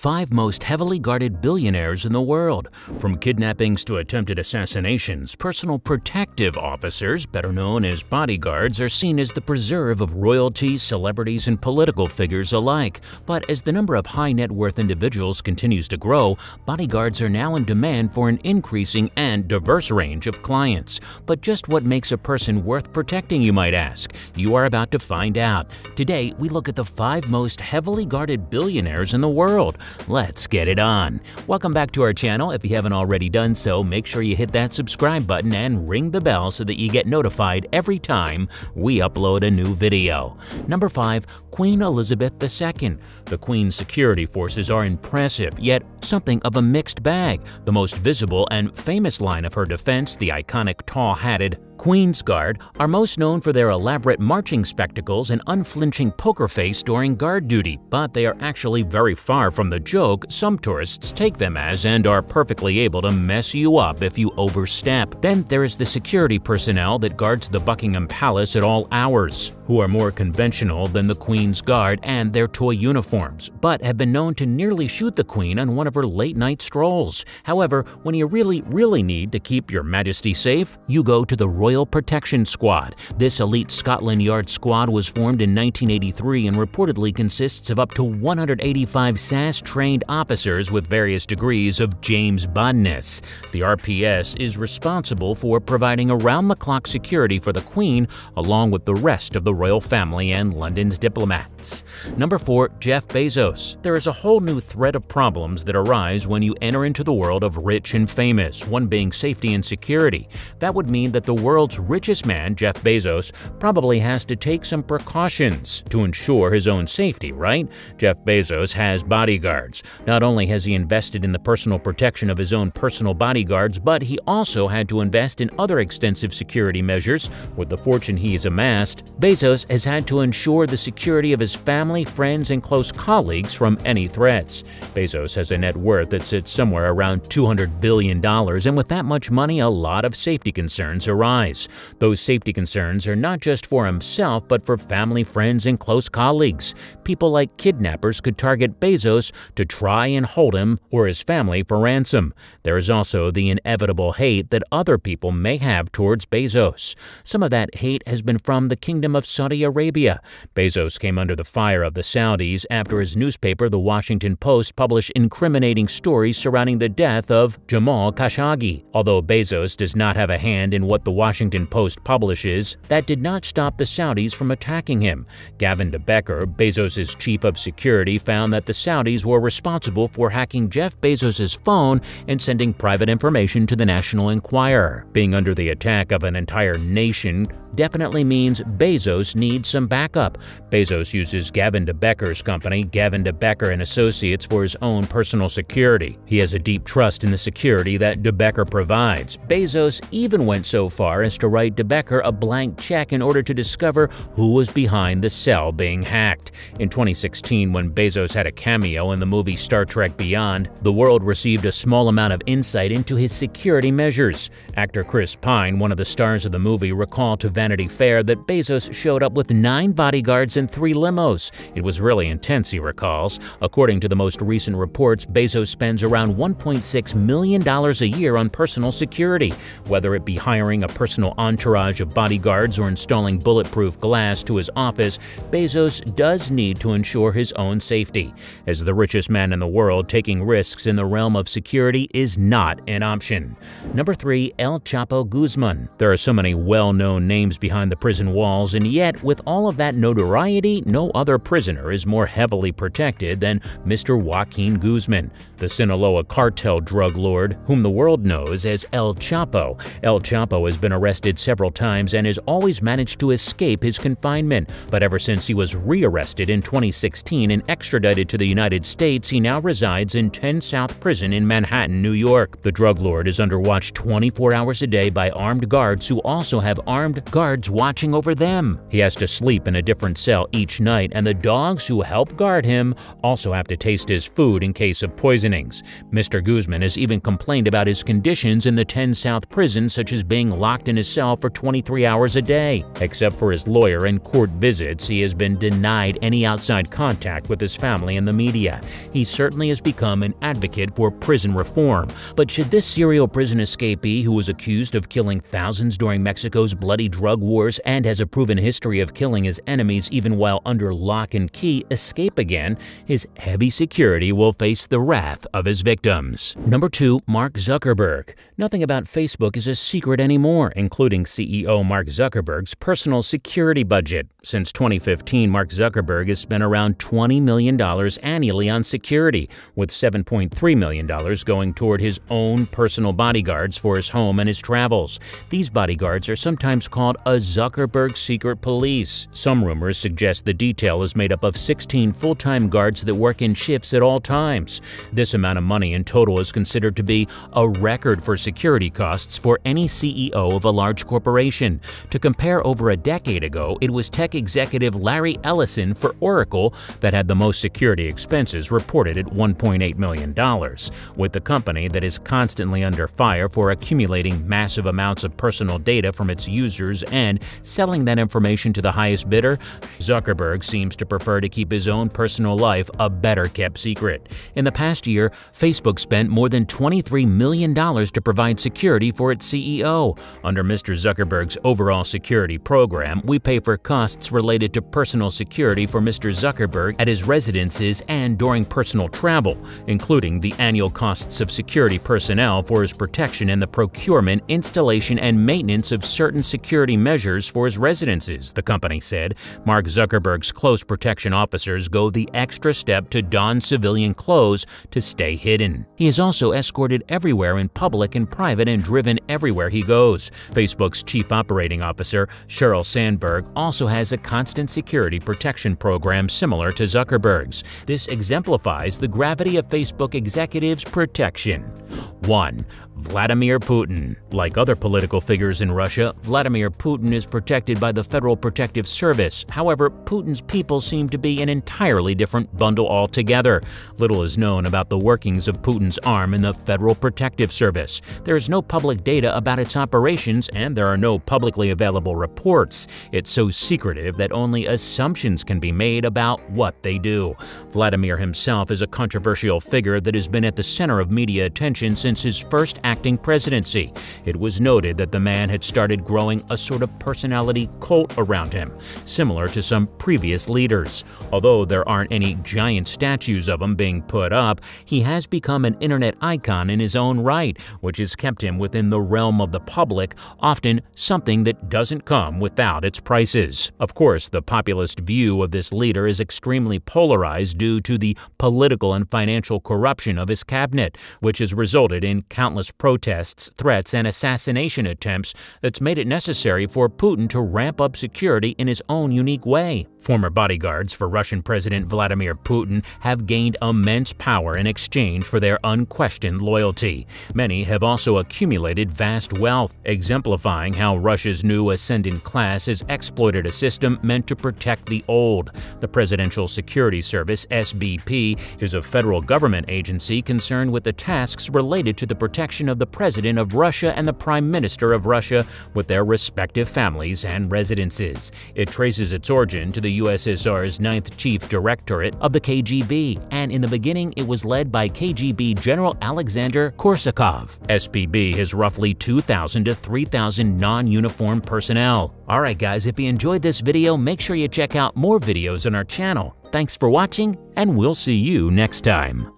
5 most heavily guarded billionaires in the world. From kidnappings to attempted assassinations, personal protective officers, better known as bodyguards, are seen as the preserve of royalty, celebrities, and political figures alike. But as the number of high-net-worth individuals continues to grow, bodyguards are now in demand for an increasing and diverse range of clients. But just what makes a person worth protecting, you might ask? You are about to find out. Today, we look at the 5 most heavily guarded billionaires in the world. Let's get it on. Welcome back to our channel. If you haven't already done so, make sure you hit that subscribe button and ring the bell so that you get notified every time we upload a new video. Number 5. Queen Elizabeth II. The Queen's security forces are impressive, yet something of a mixed bag. The most visible and famous line of her defense, the iconic tall-hatted Queen's Guard, are most known for their elaborate marching spectacles and unflinching poker face during guard duty, but they are actually very far from the joke some tourists take them as and are perfectly able to mess you up if you overstep. Then there is the security personnel that guards the Buckingham Palace at all hours, who are more conventional than the Queen's Guard and their toy uniforms, but have been known to nearly shoot the Queen on one of her late-night strolls. However, when you really need to keep your Majesty safe, you go to the Royal Protection Squad. This elite Scotland Yard squad was formed in 1983 and reportedly consists of up to 185 SAS-trained officers with various degrees of James Bondness. The RPS is responsible for providing around-the-clock security for the Queen, along with the rest of the royal family and London's diplomats. Number 4. Jeff Bezos. There is a whole new thread of problems that arise when you enter into the world of rich and famous, one being safety and security. That would mean that the world's richest man, Jeff Bezos, probably has to take some precautions to ensure his own safety, right? Jeff Bezos has bodyguards. Not only has he invested in the personal protection of his own personal bodyguards, but he also had to invest in other extensive security measures. With the fortune he's amassed, Bezos has had to ensure the security of his family, friends, and close colleagues from any threats. Bezos has a net worth that sits somewhere around $200 billion, and with that much money, a lot of safety concerns arise. Those safety concerns are not just for himself, but for family, friends, and close colleagues. People like kidnappers could target Bezos to try and hold him or his family for ransom. There is also the inevitable hate that other people may have towards Bezos. Some of that hate has been from the Kingdom of Saudi Arabia. Bezos came under the fire of the Saudis after his newspaper, The Washington Post, published incriminating stories surrounding the death of Jamal Khashoggi. Although Bezos does not have a hand in what The Washington Post publishes, that did not stop the Saudis from attacking him. Gavin de Becker, Bezos' chief of security, found that the Saudis were responsible for hacking Jeff Bezos' phone and sending private information to the National Enquirer. Being under the attack of an entire nation definitely means Bezos needs some backup. Bezos uses Gavin de Becker's company, Gavin de Becker and Associates, for his own personal security. He has a deep trust in the security that de Becker provides. Bezos even went so far as to write de Becker a blank check in order to discover who was behind the cell being hacked. In 2016, when Bezos had a cameo in the movie Star Trek Beyond, the world received a small amount of insight into his security measures. Actor Chris Pine, one of the stars of the movie, recalled to Vanity Fair that Bezos showed up with 9 bodyguards and 3 limos. It was really intense, he recalls. According to the most recent reports, Bezos spends around $1.6 million a year on personal security, whether it be hiring a personal entourage of bodyguards or installing bulletproof glass to his office. Bezos does need to ensure his own safety. As the richest man in the world, taking risks in the realm of security is not an option. Number 3. El Chapo Guzman. There are so many well-known names behind the prison walls, and yet, with all of that notoriety, no other prisoner is more heavily protected than Mr. Joaquin Guzman, the Sinaloa cartel drug lord whom the world knows as El Chapo. El Chapo has been arrested several times and has always managed to escape his confinement, but ever since he was rearrested in 2016 and extradited to the United States, he now resides in 10 South Prison in Manhattan, New York. The drug lord is under watch 24 hours a day by armed guards who also have armed guards watching over them. He has to sleep in a different cell each night, and the dogs who help guard him also have to taste his food in case of poisonings. Mr. Guzman has even complained about his conditions in the 10 South prison, such as being locked in his cell for 23 hours a day. Except for his lawyer and court visits, he has been denied any outside contact with his family and the media. He certainly has become an advocate for prison reform. But should this serial prison escapee, who was accused of killing thousands during Mexico's bloody drug wars and has a proven history of killing his enemies even while under lock and key, escape again, his heavy security will face the wrath of his victims. Number 2. Mark Zuckerberg. Nothing about Facebook is a secret anymore, including CEO Mark Zuckerberg's personal security budget. Since 2015, Mark Zuckerberg has spent around $20 million annually on security, with $7.3 million going toward his own personal bodyguards for his home and his travels. These bodyguards are sometimes called a Zuckerberg secret police. Some rumors suggest the detail is made up of 16 full-time guards that work in shifts at all times. This amount of money in total is considered to be a record for security costs for any CEO of a large corporation. To compare, over a decade ago, it was tech executive Larry Ellison for Oracle that had the most security expenses, reported at $1.8 million. With the company that is constantly under fire for accumulating massive amounts of personal data from its users and selling that information to the highest bidder, Zuckerberg seems to prefer to keep his own personal life a better-kept secret. In the past year, Facebook spent more than $23 million to provide security for its CEO. Under Mr. Zuckerberg's overall security program, we pay for costs related to personal security for Mr. Zuckerberg at his residences and during personal travel, including the annual costs of security personnel for his protection and the procurement, installation, and maintenance of certain security measures for his residences, the company said. Mark Zuckerberg's close protection officers go the extra step to don civilian clothes to stay hidden. He is also escorted everywhere in public and private and driven everywhere he goes. Facebook's chief operating officer, Sheryl Sandberg, also has a constant security protection program similar to Zuckerberg's. This exemplifies the gravity of Facebook executives' protection. 1. Vladimir Putin. Like other political figures in Russia, Vladimir Putin is protected by the Federal Protective Service. However, Putin's people seem to be an entirely different bundle altogether. Little is known about the workings of Putin's arm in the Federal Protective Service. There is no public data about its operations, and there are no publicly available reports. It's so secretive that only assumptions can be made about what they do. Vladimir himself is a controversial figure that has been at the center of media attention since his first acting presidency. It was noted that the man had started growing a sort of personality cult around him, similar to some previous leaders. Although there aren't any giant statues of him being put up, he has become an internet icon in his own right, which has kept him within the realm of the public, often something that doesn't come without its prices. Of course, the populist view of this leader is extremely polarized due to the political and financial corruption of his cabinet, which has resulted in countless protests, threats, and assassination attempts that's made it necessary for Putin to ramp up security in his own unique way. Former bodyguards for Russian President Vladimir Putin have gained immense power in exchange for their unquestioned loyalty. Many have also accumulated vast wealth, exemplifying how Russia's new ascendant class has exploited a system meant to protect the old. The Presidential Security Service, SBP, is a federal government agency concerned with the tasks related to the protection of the President of Russia and the Prime Minister of Russia with their respective families and residences. It traces its origin to the USSR's 9th Chief Directorate of the KGB, and in the beginning it was led by KGB General Alexander Korsakov. SPB has roughly 2,000 to 3,000 non-uniformed personnel. Alright guys, if you enjoyed this video, make sure you check out more videos on our channel. Thanks for watching, and we'll see you next time.